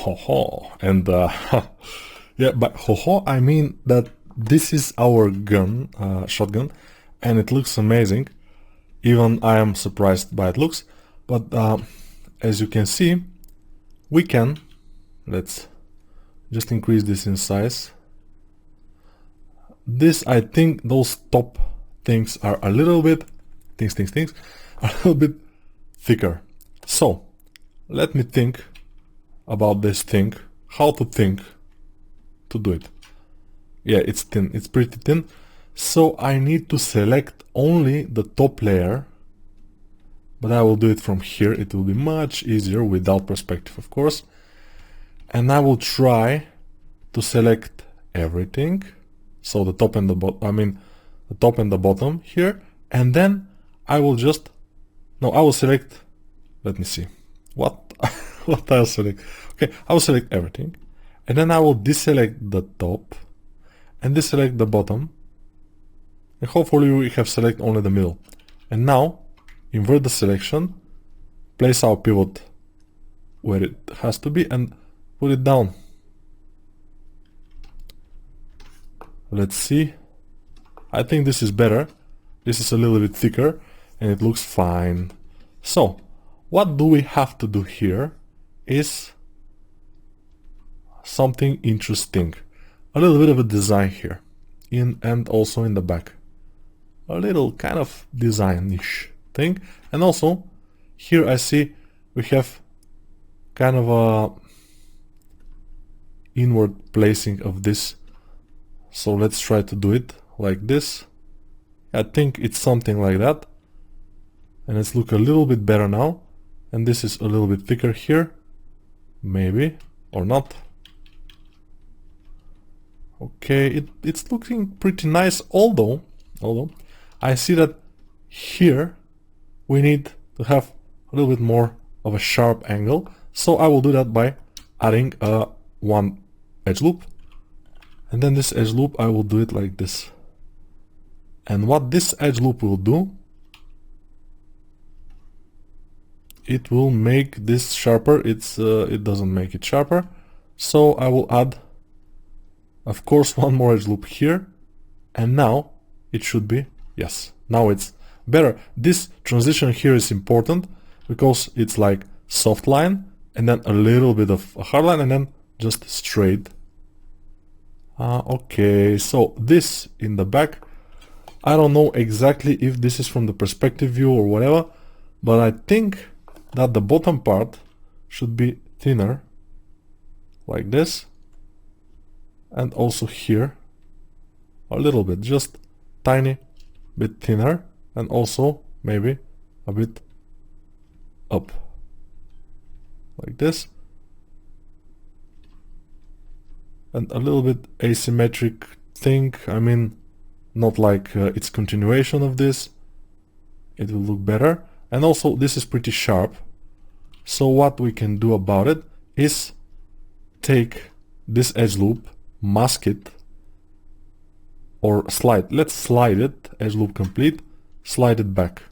ho ho. And yeah, by ho ho I mean that this is our gun, shotgun, and it looks amazing. Even I am surprised by it looks. But as you can see, we can, let's just increase this in size. This, I think those top things are a little bit, things, a little bit thicker. So, let me think about this thing, how to think to do it. Yeah, it's thin, it's pretty thin. So I need to select only the top layer, but I will do it from here. It will be much easier without perspective, of course. And I will try to select everything. So the top and the bottom, I mean the top and the bottom here. And then I will just, no, I will select, let me see, what I'll select. Okay, I will select everything. And then I will deselect the top and deselect the bottom. And hopefully we have select only the middle. And now invert the selection, place our pivot where it has to be and put it down. Let's see. I think this is better. This is a little bit thicker and it looks fine. So what do we have to do here is something interesting. A little bit of a design here in and also in the back. A little kind of design-ish thing. And also here I see we have kind of a inward placing of this. So let's try to do it like this. I think it's something like that. And it's look a little bit better now. And this is a little bit thicker here. Maybe, or not. Okay, it's looking pretty nice, although I see that here we need to have a little bit more of a sharp angle. So I will do that by adding one edge loop. And then this edge loop, I will do it like this. And what this edge loop will do, it will make this sharper. It doesn't make it sharper. So I will add, of course, one more edge loop here. And now it should be, yes, now it's better. This transition here is important because it's like soft line and then a little bit of a hard line and then just straight. Okay, so this in the back, I don't know exactly if this is from the perspective view or whatever, but I think that the bottom part should be thinner, like this, and also here, a little bit, just tiny bit thinner, and also maybe a bit up, like this. And a little bit asymmetric thing, I mean, not like it's continuation of this. It will look better. And also this is pretty sharp. So what we can do about it is take this edge loop, mask it, or slide. Let's slide it, edge loop complete, slide it back.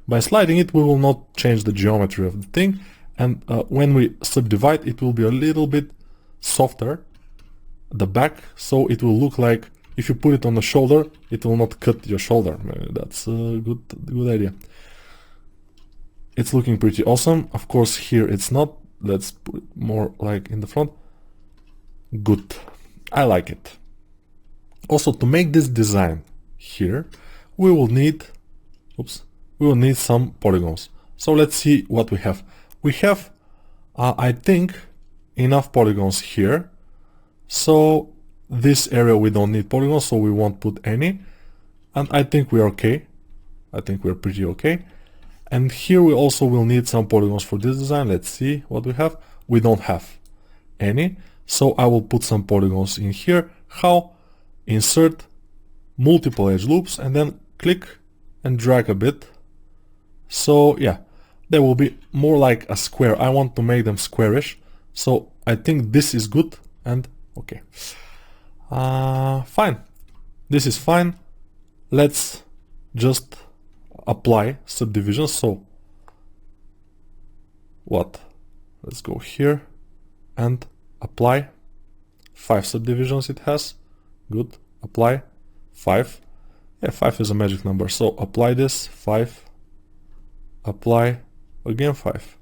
By sliding it, we will not change the geometry of the thing. And when we subdivide, it will be a little bit softer the back, so it will look like if you put it on the shoulder, it will not cut your shoulder. That's a good idea. It's looking pretty awesome. Of course, here it's not. Let's put it more like in the front. Good. I like it. Also, to make this design here, we will need some polygons. So let's see what we have. We have, I think, enough polygons here. So this area we don't need polygons, so we won't put any. And I think we're okay. I think we're pretty okay. And here we also will need some polygons for this design. Let's see what we have. We don't have any. So I will put some polygons in here. How? Insert multiple edge loops and then click and drag a bit. So yeah, they will be more like a square. I want to make them squarish. So I think this is good and okay. Fine. This is fine. Let's just apply subdivision. So what? Let's go here. and apply. 5 subdivisions it has. Good. Apply 5. Yeah, 5 is a magic number. So apply this 5. Apply again 5.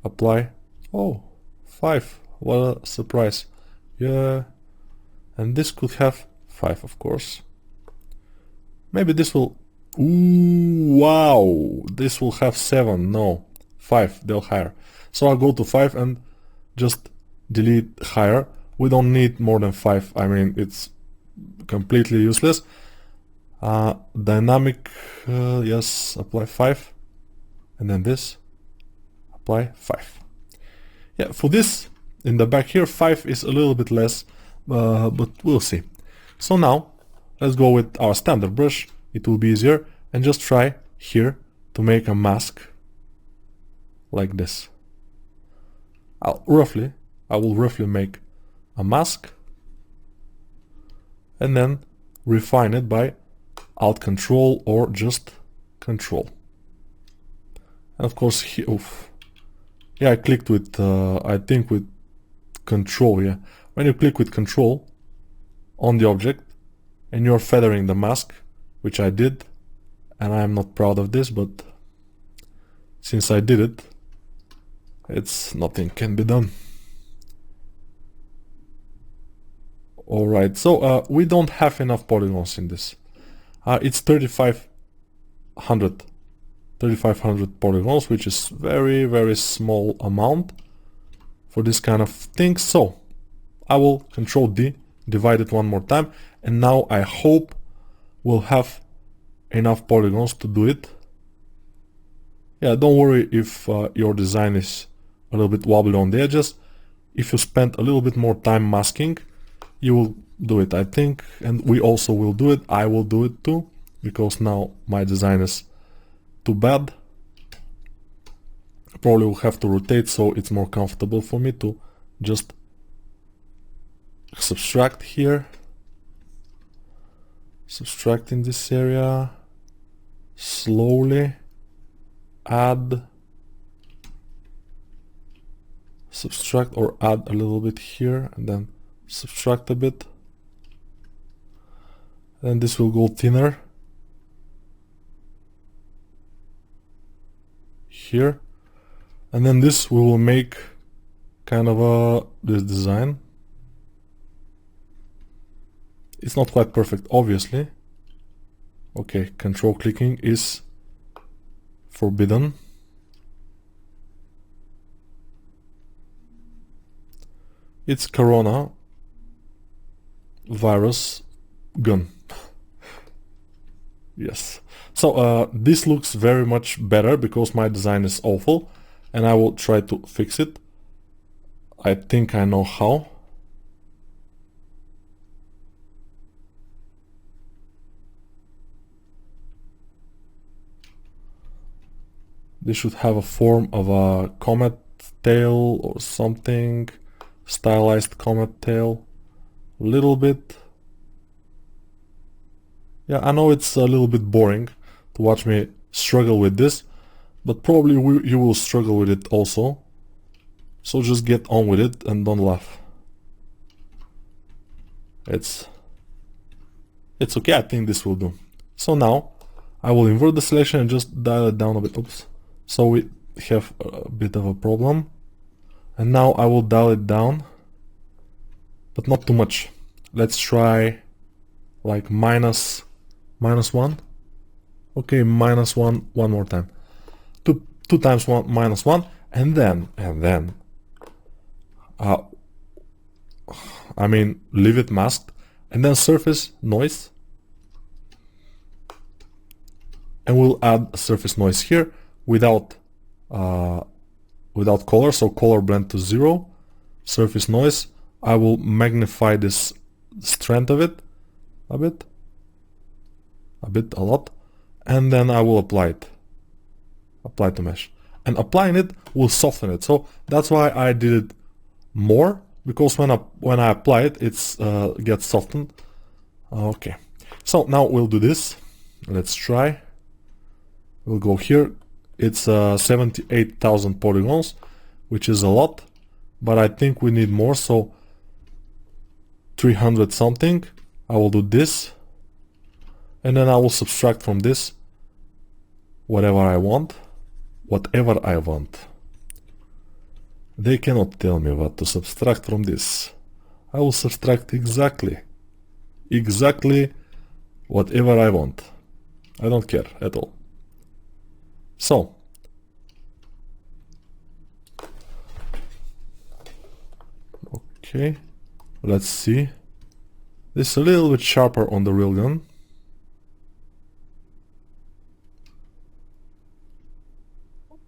Apply. Oh, 5. What a surprise. Yeah. And this could have 5, of course. Maybe this will... Ooh, wow. This will have 7. No. 5. They'll higher. So I'll go to 5 and just delete higher. We don't need more than 5. I mean, it's completely useless. Dynamic, yes, apply 5. And then this, apply 5. Yeah, for this, in the back here, 5 is a little bit less, but we'll see. So now, let's go with our standard brush. It will be easier. And just try here to make a mask like this. I will roughly make a mask and then refine it by Alt Control or just Control. And of course, yeah, I clicked with, I think with Control, yeah. When you click with Control on the object and you're feathering the mask, which I did, and I'm not proud of this, but since I did it, nothing can be done. Alright, so we don't have enough polygons in this. It's 3500 polygons, which is very small amount for this kind of thing. So I will Control D, divide it one more time, and now I hope we'll have enough polygons to do it. Yeah, don't worry if your design is a little bit wobbly on the edges. If you spend a little bit more time masking, you will do it, I think, and we also will do it. I will do it too, because now my design is too bad. Probably will have to rotate, so it's more comfortable for me to just subtract here, subtract in this area, slowly add, subtract or add a little bit here, and then subtract a bit, and this will go thinner here, and then this we will make kind of this design. It's not quite perfect, obviously. Okay, control clicking is forbidden. It's Corona virus gun. Yes. So this looks very much better because my design is awful, and I will try to fix it. I think I know how. This should have a form of a comet tail or something, stylized comet tail, a little bit. Yeah, I know it's a little bit boring to watch me struggle with this, but probably you will struggle with it also. So just get on with it and don't laugh. It's okay, I think this will do. So now I will invert the selection and just dial it down a bit. Oops. So we have a bit of a problem. And now I will dial it down, but not too much. Let's try like minus 1. Okay, minus 1 one more time. 2 times 1 minus 1, and then I mean, leave it masked, and then surface noise, and we'll add a surface noise here without color, so color blend to 0, surface noise. I will magnify this strength of it a lot, and then I will apply to mesh, and applying it will soften it. So that's why I did it more, because when I apply it, it's gets softened. Okay, so now we'll do this. Let's try. We'll go here. It's 78,000 polygons, which is a lot. but I think we need more, so 300 something. I will do this, and then I will subtract from this whatever I want. They cannot tell me what to subtract from this. I will subtract exactly whatever I want. I don't care at all. So okay, let's see. This is a little bit sharper on the real gun.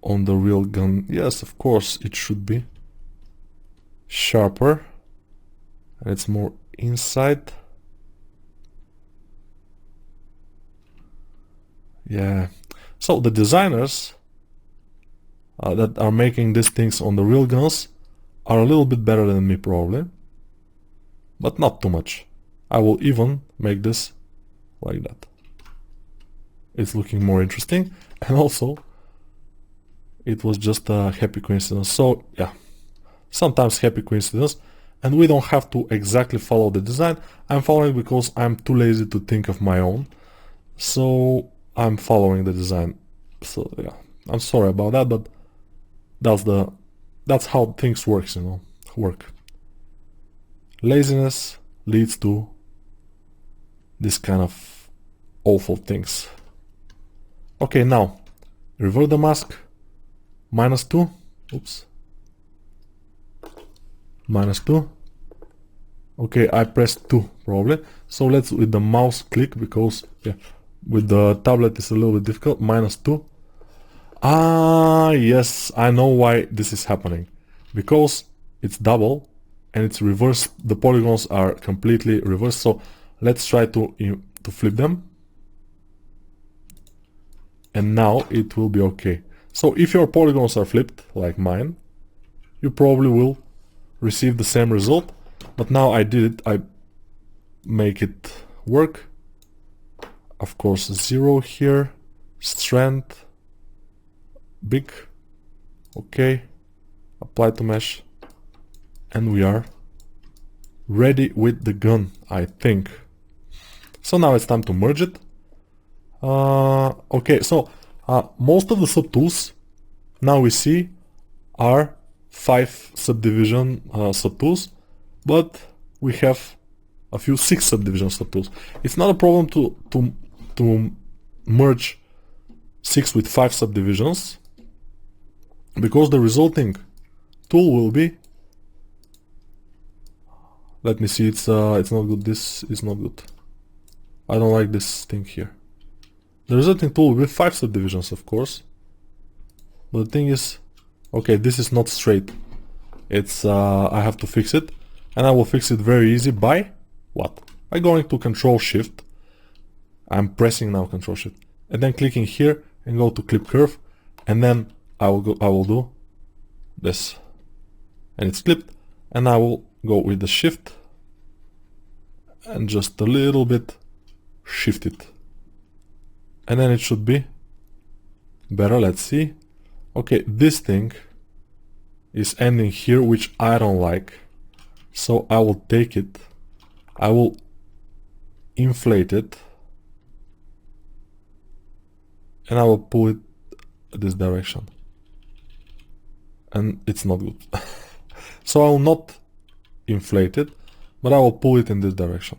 On the real gun, yes, of course, it should be sharper. And it's more inside. Yeah. So the designers that are making these things on the real guns are a little bit better than me, probably. But not too much. I will even make this like that. It's looking more interesting. And also, it was just a happy coincidence. So yeah, sometimes happy coincidence, and we don't have to exactly follow the design. I'm following because I'm too lazy to think of my own, so I'm following the design. So yeah, I'm sorry about that, but that's how things work. Laziness leads to this kind of awful things. Okay, now revert the mask. -2, oops, -2. Okay, I pressed 2 probably. So let's with the mouse click, because yeah, with the tablet it's a little bit difficult. -2. Ah, yes, I know why this is happening. Because it's double and it's reversed. The polygons are completely reversed. So let's try to flip them. And now it will be okay. So if your polygons are flipped, like mine, you probably will receive the same result. But now I did it, I make it work. Of course, 0 here, strength, big, okay, apply to mesh, and we are ready with the gun, I think. So now it's time to merge it. Okay, so most of the subtools now we see are 5 subdivision subtools, but we have a few 6 subdivision subtools. It's not a problem to merge 6 with 5 subdivisions, because the resulting tool will be, let me see, it's not good, this is not good. I don't like this thing here. The resulting tool will be 5 subdivisions, of course. But the thing is, okay, this is not straight. It's I have to fix it, and I will fix it very easy by what? By going to Control Shift. I'm pressing now Control Shift, and then clicking here and go to Clip Curve, and then I will do this, and it's clipped, and I will go with the Shift and just a little bit shift it. And then it should be better. Let's see. Okay, this thing is ending here, which I don't like. So I will take it, I will inflate it, and I will pull it this direction. And it's not good. So I will not inflate it, but I will pull it in this direction.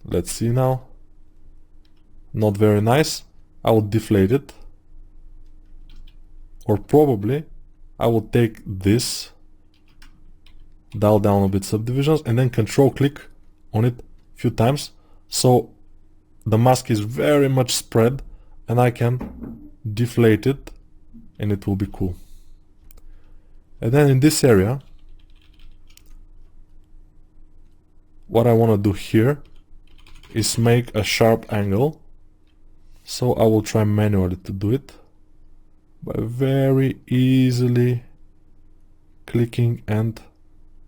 Let's see now. Not very nice. I will deflate it. Or probably I will take this, dial down a bit subdivisions, and then Control click on it a few times, so the mask is very much spread, and I can deflate it and it will be cool. And then in this area, what I want to do here is make a sharp angle. So I will try manually to do it by very easily clicking and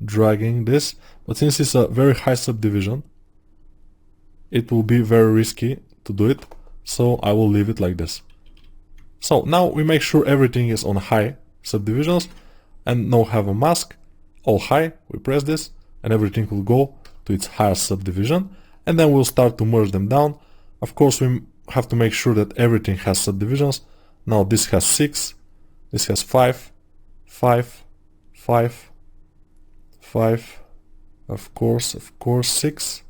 dragging this. But since it's a very high subdivision, it will be very risky to do it. So I will leave it like this. So now we make sure everything is on high subdivisions, and now have a mask, all high, we press this, and everything will go to its highest subdivision, and then we'll start to merge them down. Of course, we have to make sure that everything has subdivisions. Now this has 6, this has 5, 5, 5, 5, of course, 6,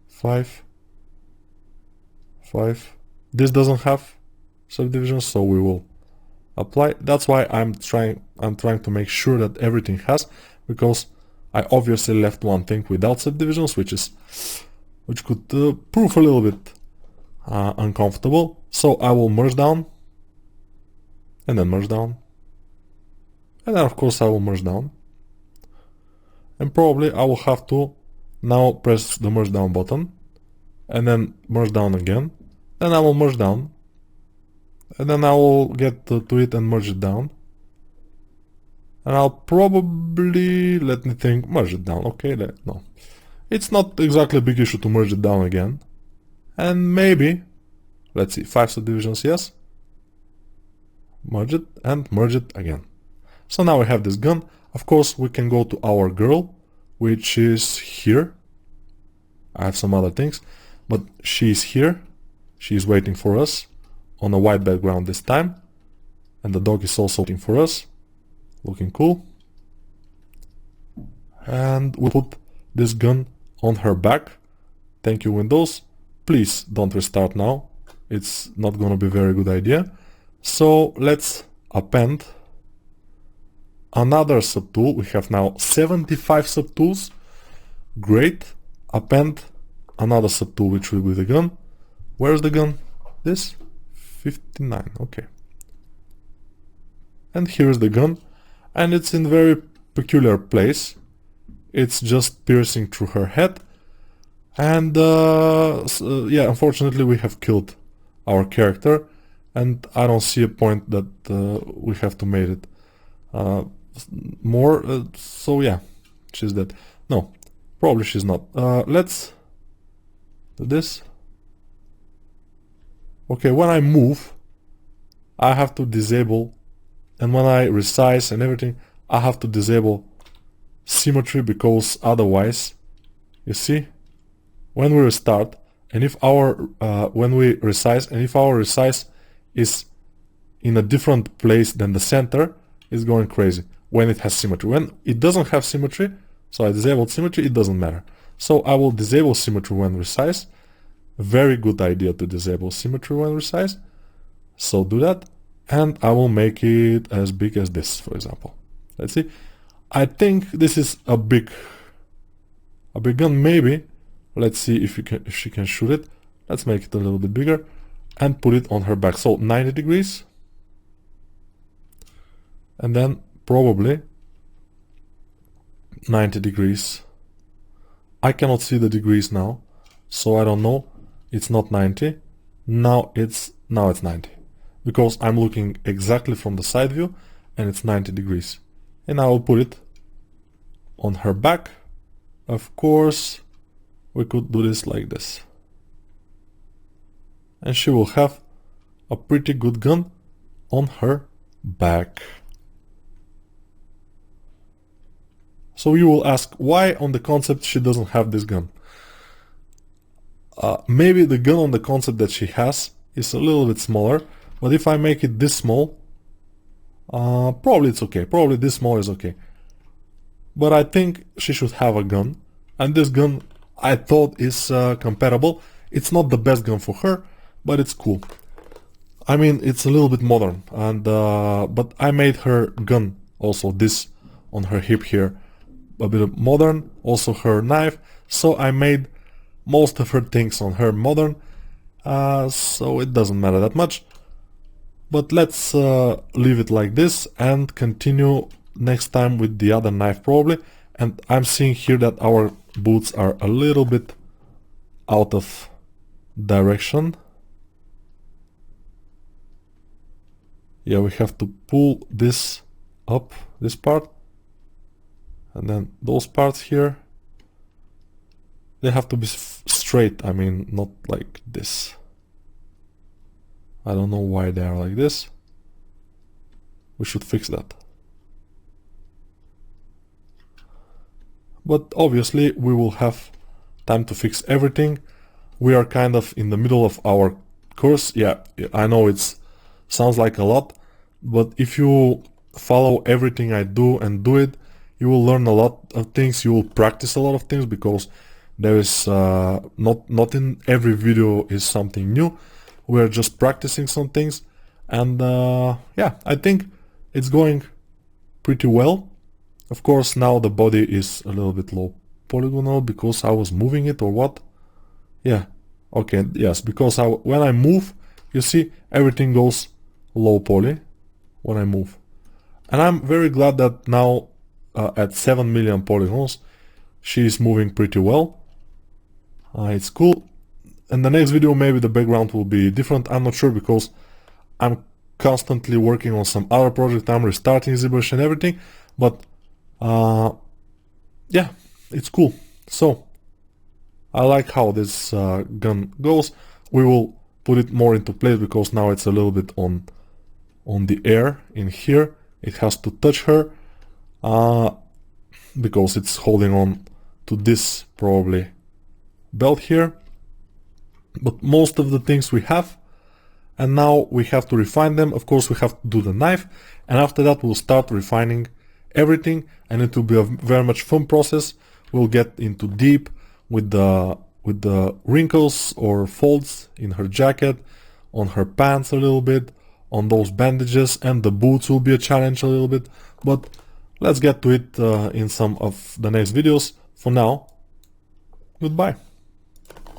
5, 5. This doesn't have subdivisions, so we will apply. That's why I'm trying to make sure that everything has, because I obviously left one thing without subdivisions, which could prove a little bit uncomfortable. So I will merge down, and then merge down, and then of course I will merge down, and probably I will have to now press the merge down button, and then merge down again, then I will merge down, and then I will get to it and merge it down, and I'll probably, let me think, merge it down. Okay, no, it's not exactly a big issue to merge it down again, and maybe, let's see, 5 subdivisions, yes, merge it and merge it again. So now we have this gun. Of course, we can go to our girl, which is here. I have some other things, but she's here. She's waiting for us on a white background this time, and the dog is also waiting for us, looking cool. And we'll put this gun on her back. Thank you, Windows. Please don't restart now. It's not gonna be a very good idea. So let's append another subtool. We have now 75 subtools. Great. Append another subtool, which will be the gun. Where's the gun? This? 59. Okay. And here's the gun. And it's in a very peculiar place. It's just piercing through her head. And yeah, unfortunately we have killed our character. And I don't see a point that we have to make it more. So yeah, she's dead. No, probably she's not. Let's do this. Okay, when I move, I have to disable, and when I resize and everything, I have to disable symmetry, because otherwise, you see, when we restart, and if our when we resize, and if our resize is in a different place than the center, it's going crazy when it has symmetry. When it doesn't have symmetry, so I disabled symmetry, it doesn't matter. So I will disable symmetry when resize. Very good idea to disable symmetry when resize. So do that, and I will make it as big as this, for example. Let's see. I think this is a big gun, maybe. Let's see if she can shoot it. Let's make it a little bit bigger and put it on her back. So 90 degrees. And then probably 90 degrees. I cannot see the degrees now, so I don't know. It's not 90. Now it's 90. Because I'm looking exactly from the side view, and it's 90 degrees. And I will put it on her back. Of course, we could do this like this. And she will have a pretty good gun on her back. So you will ask, why on the concept she doesn't have this gun? Maybe the gun on the concept that she has is a little bit smaller, but if I make it this small, probably it's okay. Probably this small is okay. But I think she should have a gun, and this gun I thought is compatible. It's not the best gun for her, but it's cool. I mean, it's a little bit modern, and but I made her gun also this on her hip here a bit modern, also her knife, so I made most of her things on her modern, so it doesn't matter that much. But let's leave it like this and continue next time with the other knife probably. And I'm seeing here that our boots are a little bit out of direction. Yeah, we have to pull this up, this part, and then those parts here, they have to be straight, I mean, not like this. I don't know why they are like this. we should fix that. But obviously we will have time to fix everything. We are kind of in the middle of our course. Yeah, I know it sounds like a lot, but if you follow everything I do and do it, you will learn a lot of things. You will practice a lot of things, because there is not in every video is something new. We're just practicing some things, and yeah, I think it's going pretty well. Of course, now the body is a little bit low polygonal because I was moving it, or what? Yeah, okay, yes, because when I move, you see everything goes low poly when I move. And I'm very glad that now at 7 million polygons, she is moving pretty well. It's cool. In the next video, maybe the background will be different. I'm not sure, because I'm constantly working on some other project. I'm restarting ZBrush and everything, but yeah, it's cool. So I like how this gun goes. We will put it more into place, because now it's a little bit on the air in here. It has to touch her because it's holding on to this probably belt here. But most of the things we have, and now we have to refine them. Of course, we have to do the knife, and after that we'll start refining everything, and it will be a very much fun process. We'll get into deep with the wrinkles or folds in her jacket, on her pants a little bit, on those bandages, and the boots will be a challenge a little bit. But let's get to it in some of the next videos. For now, goodbye.